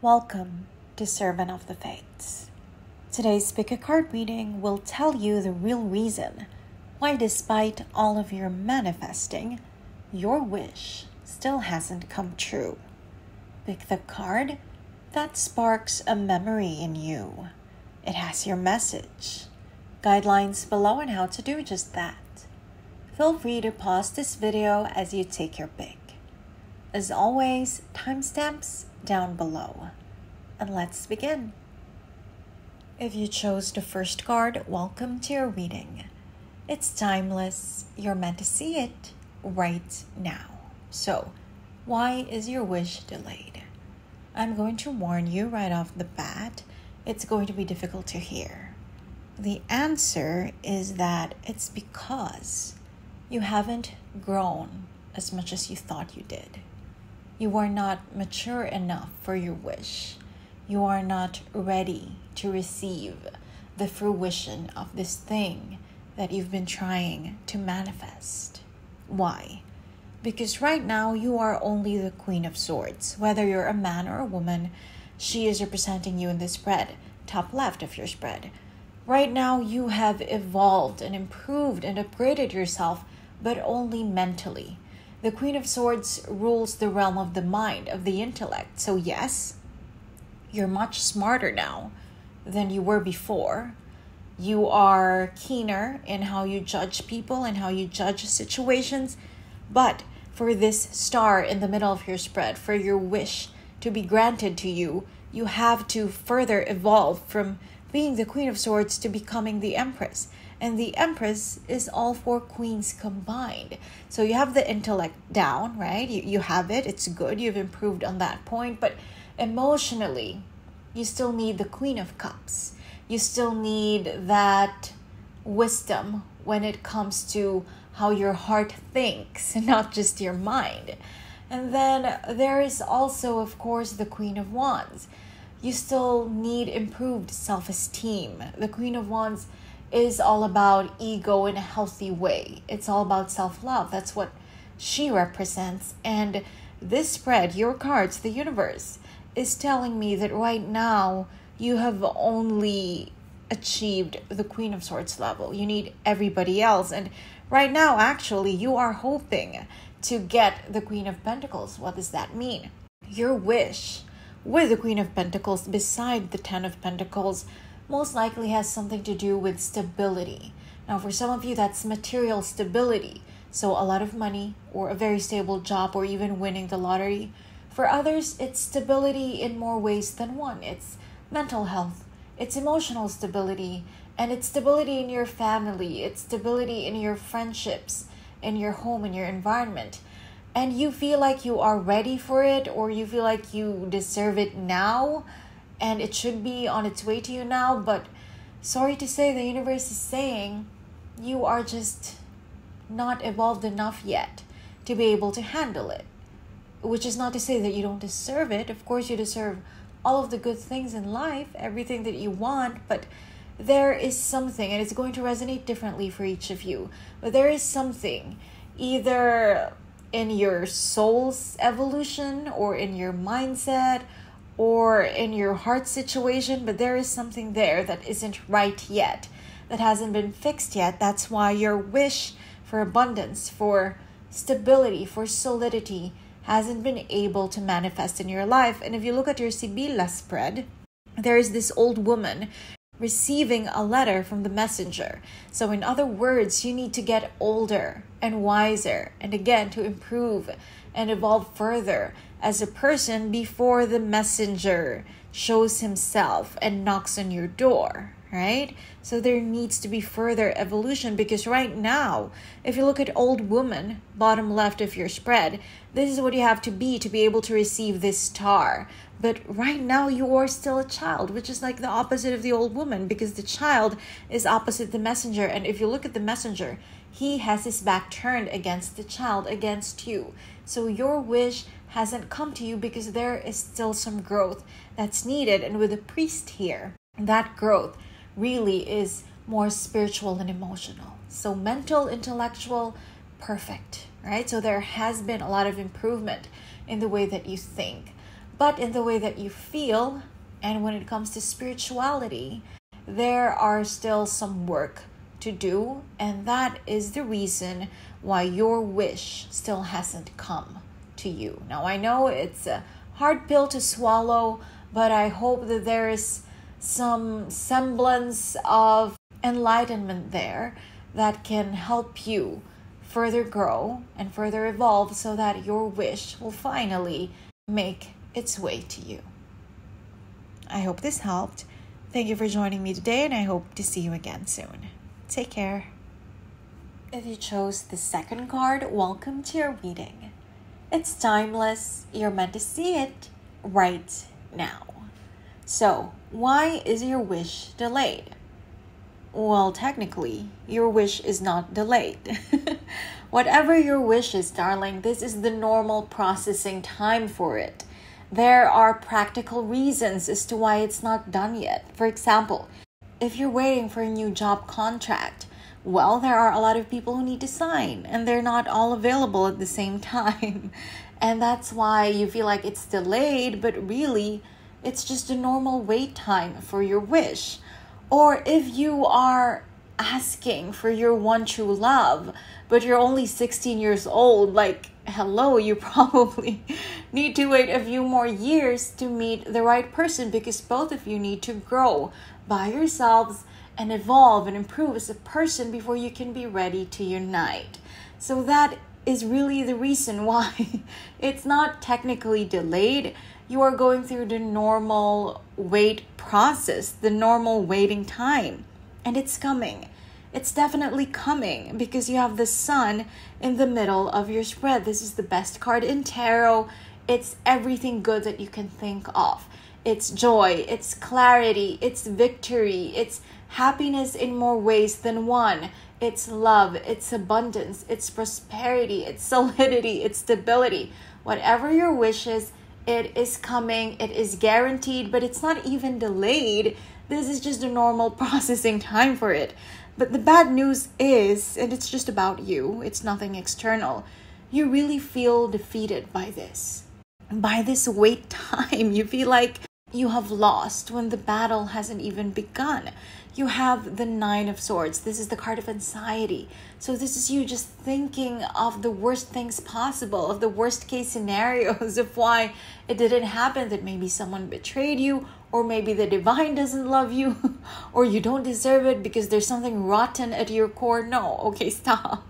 Welcome to Servant of the Fates. Today's pickacard reading will tell you the real reason why, despite all of your manifesting, your wish still hasn't come true. Pick the card that sparks a memory in you. It has your message. Guidelines below on how to do just that. Feel free to pause this video as you take your pick. As always, timestamps down below. And let's begin. If you chose the first card, welcome to your reading. It's timeless. You're meant to see it right now. So, why is your wish delayed? I'm going to warn you right off the bat, it's going to be difficult to hear. The answer is that it's because you haven't grown as much as you thought you did. You are not mature enough for your wish. You are not ready to receive the fruition of this thing that you've been trying to manifest. Why? Because right now you are only the Queen of Swords. Whether you're a man or a woman, she is representing you in the spread, top left of your spread. Right now you have evolved and improved and upgraded yourself, but only mentally. The Queen of Swords rules the realm of the mind, of the intellect. So yes, you're much smarter now than you were before. You are keener in how you judge people and how you judge situations. But for this star in the middle of your spread, for your wish to be granted to you, you have to further evolve from being the Queen of Swords to becoming the Empress. And the Empress is all four queens combined. So you have the intellect down, right? You have it. It's good. You've improved on that point. But emotionally, you still need the Queen of Cups. You still need that wisdom when it comes to how your heart thinks, not just your mind. And then there is also, of course, the Queen of Wands. You still need improved self-esteem. The Queen of Wands is all about ego in a healthy way. It's all about self-love. That's what she represents. And this spread, your cards, the universe, is telling me that right now you have only achieved the Queen of Swords level. You need everybody else. And right now, actually, you are hoping to get the Queen of Pentacles. What does that mean? Your wish with the Queen of Pentacles beside the Ten of Pentacles most likely has something to do with stability. Now, for some of you, that's material stability. So a lot of money or a very stable job or even winning the lottery. For others, it's stability in more ways than one. It's mental health, it's emotional stability, and it's stability in your family. It's stability in your friendships, in your home, in your environment. And you feel like you are ready for it, or you feel like you deserve it now, and it should be on its way to you now. But sorry to say, the universe is saying you are just not evolved enough yet to be able to handle it. Which is not to say that you don't deserve it. Of course, you deserve all of the good things in life, everything that you want, but there is something, and it's going to resonate differently for each of you, but there is something either in your soul's evolution or in your mindset or in your heart situation, but there is something there that isn't right yet, that hasn't been fixed yet. That's why your wish for abundance, for stability, for solidity hasn't been able to manifest in your life. And if you look at your Sibilla spread, there is this old woman receiving a letter from the messenger. So in other words, you need to get older and wiser, and again, to improve and evolve further as a person before the messenger shows himself and knocks on your door, right? So there needs to be further evolution, because right now, if you look at old woman, bottom left of your spread, this is what you have to be able to receive this star. But right now you are still a child, which is like the opposite of the old woman, because the child is opposite the messenger. And if you look at the messenger, he has his back turned against the child, against you. So your wish hasn't come to you because there is still some growth that's needed. And with the priest here, that growth really is more spiritual and emotional. So mental, intellectual, perfect, right? So there has been a lot of improvement in the way that you think. but in the way that you feel. And when it comes to spirituality, there are still some work to do, and that is the reason why your wish still hasn't come to you. Now, I know it's a hard pill to swallow, but I hope that there is some semblance of enlightenment there that can help you further grow and further evolve so that your wish will finally make its way to you. I hope this helped. Thank you for joining me today, and I hope to see you again soon. Take care. If you chose the second card, welcome to your reading. It's timeless. You're meant to see it right now. So, why is your wish delayed? Well, technically, your wish is not delayed. Whatever your wish is, darling, this is the normal processing time for it. There are practical reasons as to why it's not done yet. For example, if you're waiting for a new job contract, well, there are a lot of people who need to sign, and they're not all available at the same time. And that's why you feel like it's delayed, but really, it's just a normal wait time for your wish. Or if you are asking for your one true love, but you're only 16 years old, like, hello, you probably need to wait a few more years to meet the right person, because both of you need to grow by yourselves and evolve and improve as a person before you can be ready to unite. So that is really the reason why it's not technically delayed. You are going through the normal wait process, the normal waiting time, and it's coming. It's definitely coming because you have the sun in the middle of your spread. This is the best card in tarot. It's everything good that you can think of. It's joy, it's clarity, it's victory, it's happiness in more ways than one. It's love, it's abundance, it's prosperity, it's solidity, it's stability. Whatever your wish is, it is coming, it is guaranteed, but it's not even delayed. This is just a normal processing time for it. But the bad news is, and it's just about you, it's nothing external, you really feel defeated by this. By this wait time, you feel like you have lost when the battle hasn't even begun. You have the Nine of Swords. This is the card of anxiety. So this is you just thinking of the worst things possible, of the worst case scenarios of why it didn't happen, that maybe someone betrayed you, or maybe the divine doesn't love you, or you don't deserve it because there's something rotten at your core. No, okay, stop.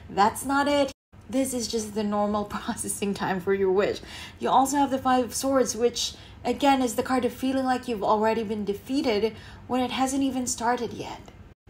That's not it. This is just the normal processing time for your wish. You also have the Five of Swords, which again is the card of feeling like you've already been defeated when it hasn't even started yet.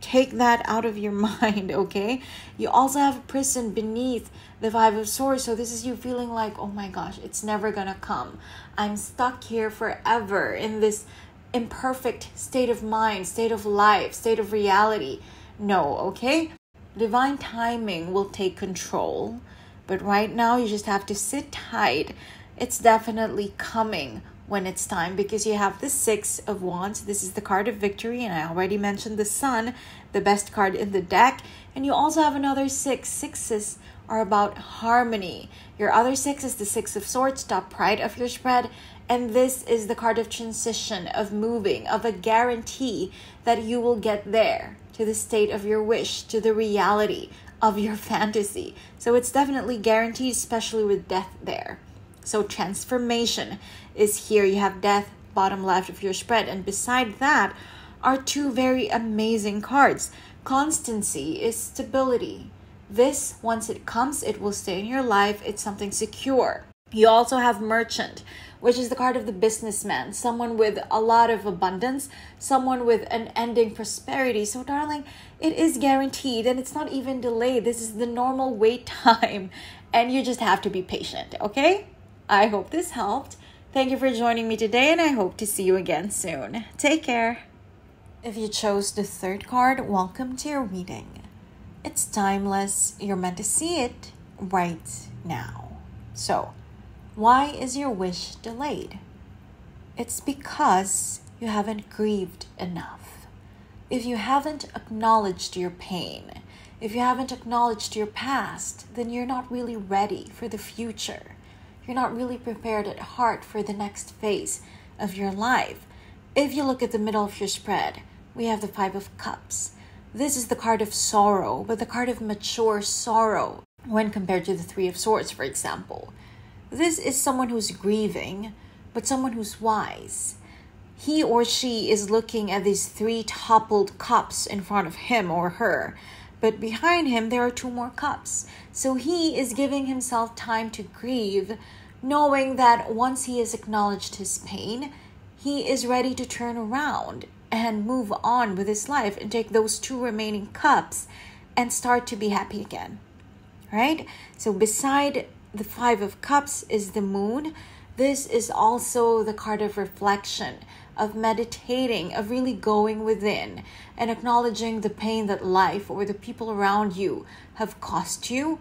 Take that out of your mind, okay? You also have prison beneath the Five of Swords. So this is you feeling like, oh my gosh, it's never gonna come. I'm stuck here forever in this imperfect state of mind, state of life, state of reality. No, okay? Divine timing will take control. But right now, you just have to sit tight. It's definitely coming when it's time, because you have the Six of Wands. This is the card of victory, and I already mentioned the Sun, the best card in the deck. And you also have another six. Sixes are about harmony. Your other six is the Six of Swords, top right of your spread. And this is the card of transition, of moving, of a guarantee that you will get there, to the state of your wish, to the reality of your fantasy. So it's definitely guaranteed, especially with death there. So transformation is here. You have death, bottom left of your spread. And beside that are two very amazing cards. Constancy is stability. This, once it comes, it will stay in your life. It's something secure. You also have merchant, which is the card of the businessman, someone with a lot of abundance, someone with an ending prosperity. So darling, it is guaranteed, and it's not even delayed. This is the normal wait time, and you just have to be patient, okay? I hope this helped. Thank you for joining me today, and I hope to see you again soon. Take care. If you chose the third card, welcome to your reading. It's timeless. You're meant to see it right now. So, why is your wish delayed? It's because you haven't grieved enough. If you haven't acknowledged your pain, if you haven't acknowledged your past, then you're not really ready for the future. You're not really prepared at heart for the next phase of your life. If you look at the middle of your spread, we have the Five of Cups. This is the card of sorrow, but the card of mature sorrow when compared to the Three of Swords, for example. This is someone who's grieving, but someone who's wise. He or she is looking at these three toppled cups in front of him or her, but behind him there are two more cups. So he is giving himself time to grieve, knowing that once he has acknowledged his pain, he is ready to turn around and move on with his life and take those two remaining cups and start to be happy again. Right? So beside the Five of Cups is the Moon. This is also the card of reflection, of meditating, of really going within and acknowledging the pain that life or the people around you have caused you,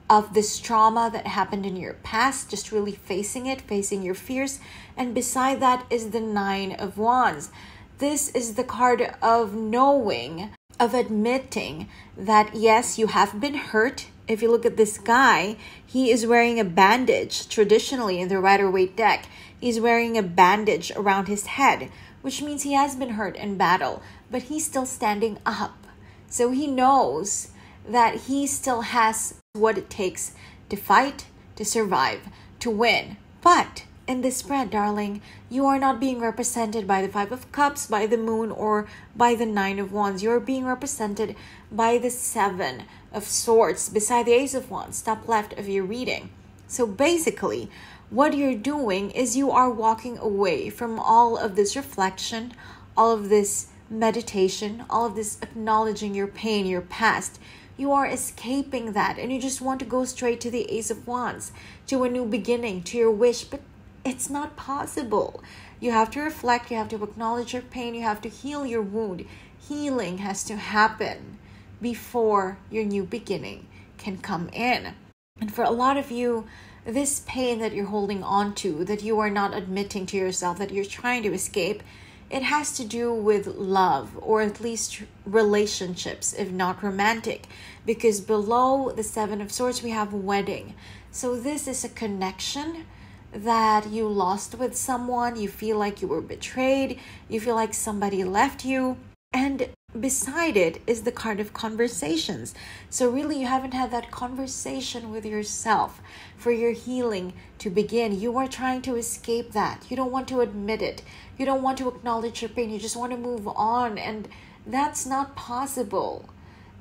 of this trauma that happened in your past, just really facing it, facing your fears. And beside that is the Nine of Wands. This is the card of knowing, of admitting that yes, you have been hurt. If you look at this guy, he is wearing a bandage. Traditionally in the Rider-Waite deck, he's wearing a bandage around his head, which means he has been hurt in battle, but he's still standing up. So he knows that he still has what it takes to fight, to survive, to win. But in this spread, darling, you are not being represented by the Five of Cups, by the Moon, or by the Nine of Wands. You're being represented by the Seven of Swords beside the Ace of Wands, top left of your reading. So basically, what you're doing is you are walking away from all of this reflection, all of this meditation, all of this acknowledging your pain, your past. You are escaping that and you just want to go straight to the Ace of Wands, to a new beginning, to your wish, but it's not possible. You have to reflect, you have to acknowledge your pain, you have to heal your wound. Healing has to happen before your new beginning can come in. And for a lot of you, this pain that you're holding on to, that you are not admitting to yourself, that you're trying to escape, it has to do with love, or at least relationships, if not romantic. Because below the Seven of Swords, we have wedding. So this is a connection that you lost with someone. You feel like you were betrayed. You feel like somebody left you. And beside it is the card of conversations. So really, you haven't had that conversation with yourself for your healing to begin. You are trying to escape that. You don't want to admit it. You don't want to acknowledge your pain. You just want to move on. And that's not possible.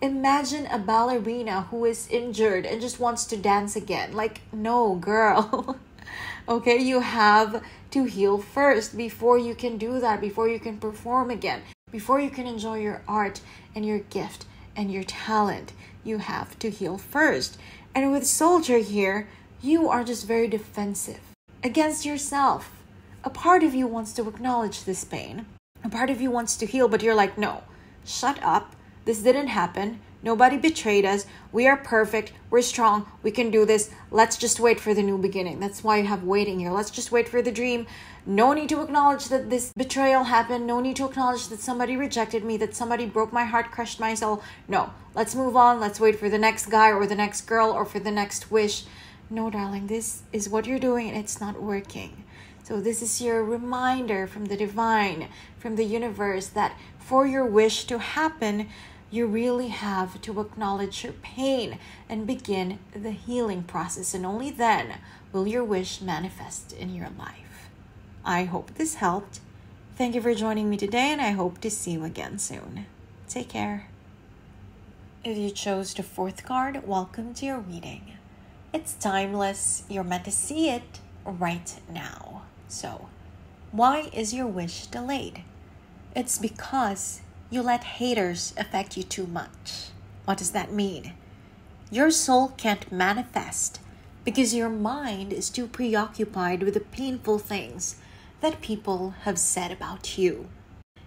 Imagine a ballerina who is injured and just wants to dance again. Like, no, girl. Okay, you have to heal first before you can do that, before you can perform again, before you can enjoy your art and your gift and your talent. You have to heal first. And with Soldier here, you are just very defensive against yourself. A part of you wants to acknowledge this pain. A part of you wants to heal, but you're like, no, shut up. This didn't happen. Nobody betrayed us. We are perfect. We're strong. We can do this. Let's just wait for the new beginning. That's why you have waiting here. Let's just wait for the dream. No need to acknowledge that this betrayal happened. No need to acknowledge that somebody rejected me, that somebody broke my heart, crushed my soul. No, let's move on. Let's wait for the next guy or the next girl or for the next wish. No, darling, this is what you're doing and it's not working. So this is your reminder from the divine, from the universe, that for your wish to happen, you really have to acknowledge your pain and begin the healing process. And only then will your wish manifest in your life. I hope this helped. Thank you for joining me today, and I hope to see you again soon. Take care. If you chose the fourth card, welcome to your reading. It's timeless. You're meant to see it right now. So, why is your wish delayed? It's because you let haters affect you too much. What does that mean? Your soul can't manifest because your mind is too preoccupied with the painful things that people have said about you.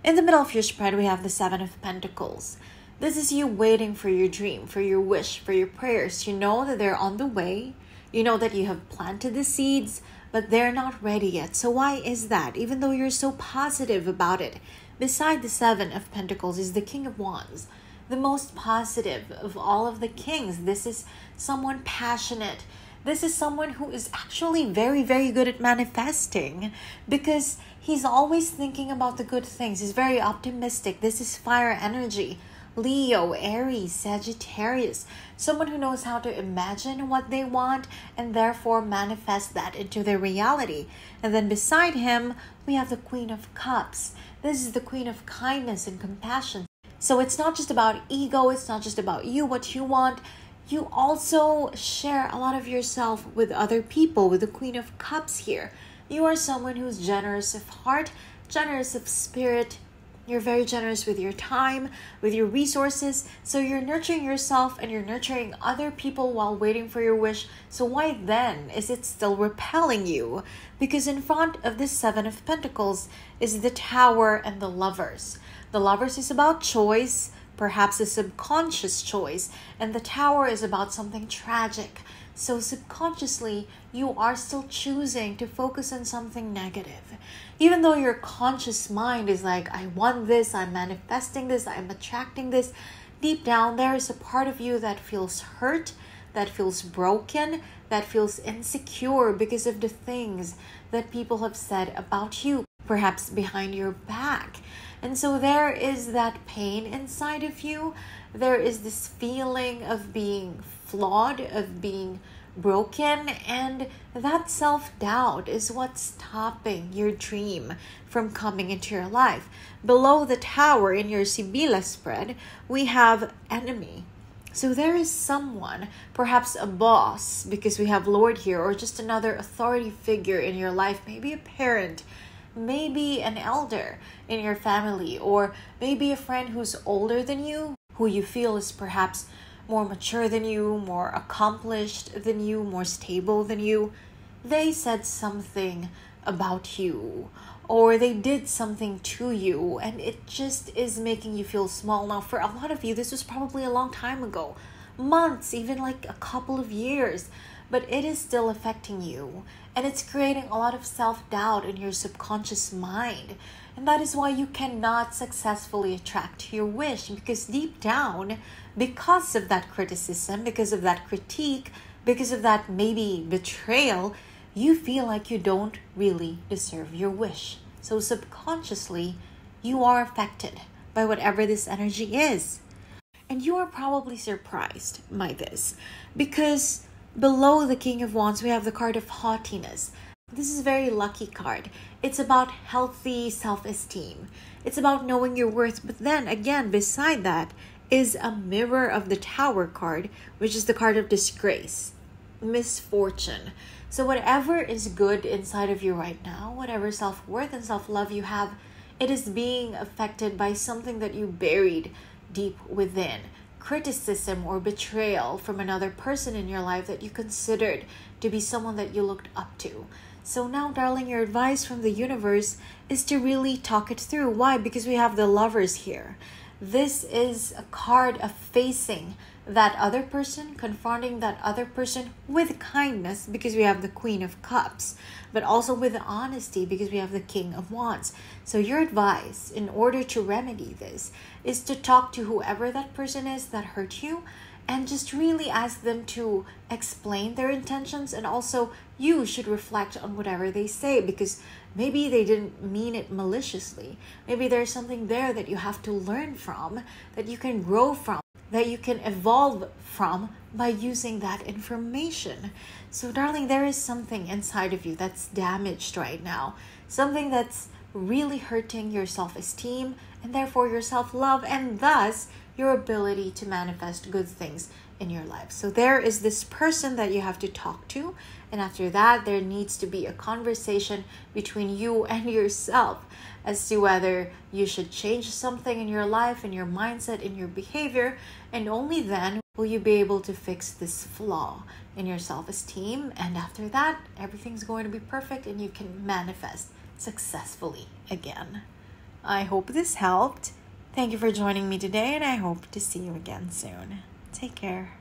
In the middle of your spread, we have the Seven of Pentacles. This is you waiting for your dream, for your wish, for your prayers. You know that they're on the way. You know that you have planted the seeds, but they're not ready yet. So why is that? Even though you're so positive about it. Beside the Seven of Pentacles is the King of Wands, the most positive of all of the kings. This is someone passionate, This is someone who is actually very, very good at manifesting because he's always thinking about the good things. He's very optimistic. This is fire energy. Leo, Aries, Sagittarius, someone who knows how to imagine what they want and therefore manifest that into their reality. And then beside him, we have the Queen of Cups. This is the Queen of kindness and compassion. So it's not just about ego, it's not just about you, what you want. You also share a lot of yourself with other people, with the Queen of Cups here. You are someone who's generous of heart, generous of spirit. You're very generous with your time, with your resources. So you're nurturing yourself and you're nurturing other people while waiting for your wish. So why then is it still repelling you? Because in front of this Seven of Pentacles is the Tower and the Lovers. The Lovers is about choice, perhaps a subconscious choice, and the Tower is about something tragic. So subconsciously, you are still choosing to focus on something negative. Even though your conscious mind is like, I want this, I'm manifesting this, I'm attracting this, deep down there is a part of you that feels hurt, that feels broken, that feels insecure because of the things that people have said about you, perhaps behind your back. And so there is that pain inside of you. There is this feeling of being flawed, of being broken, and that self-doubt is what's stopping your dream from coming into your life. Below the Tower in your Sibilla spread, we have enemy. So there is someone, perhaps a boss, because we have Lord here, or just another authority figure in your life, maybe a parent, maybe an elder in your family, or maybe a friend who's older than you, who you feel is perhaps more mature than you, more accomplished than you, more stable than you. They said something about you, or they did something to you, and it just is making you feel small. Now, for a lot of you, this was probably a long time ago, months, even like a couple of years, but it is still affecting you, and it's creating a lot of self-doubt in your subconscious mind. And that is why you cannot successfully attract your wish, because deep down, because of that criticism, because of that critique, because of that maybe betrayal, you feel like you don't really deserve your wish. So subconsciously, you are affected by whatever this energy is. And you are probably surprised by this, because below the King of Wands, we have the card of haughtiness. This is a very lucky card. It's about healthy self-esteem. It's about knowing your worth. But then again, beside that is a mirror of the Tower card, which is the card of disgrace, misfortune. So whatever is good inside of you right now, whatever self-worth and self-love you have, it is being affected by something that you buried deep within. Criticism or betrayal from another person in your life that you considered to be someone that you looked up to. So now, darling, your advice from the universe is to really talk it through. Why? Because we have the Lovers here. This is a card of facing that other person, confronting that other person with kindness, because we have the Queen of Cups, but also with honesty, because we have the King of Wands. So your advice, in order to remedy this, is to talk to whoever that person is that hurt you, and just really ask them to explain their intentions. And also, you should reflect on whatever they say, because maybe they didn't mean it maliciously. Maybe there's something there that you have to learn from, that you can grow from, that you can evolve from by using that information. So darling, there is something inside of you that's damaged right now. Something that's really hurting your self-esteem and therefore your self-love, and thus your ability to manifest good things in your life. So there is this person that you have to talk to, and after that there needs to be a conversation between you and yourself as to whether you should change something in your life, in your mindset, in your behavior, and only then will you be able to fix this flaw in your self-esteem. And after that, everything's going to be perfect and you can manifest successfully again. I hope this helped. Thank you for joining me today, and I hope to see you again soon. Take care.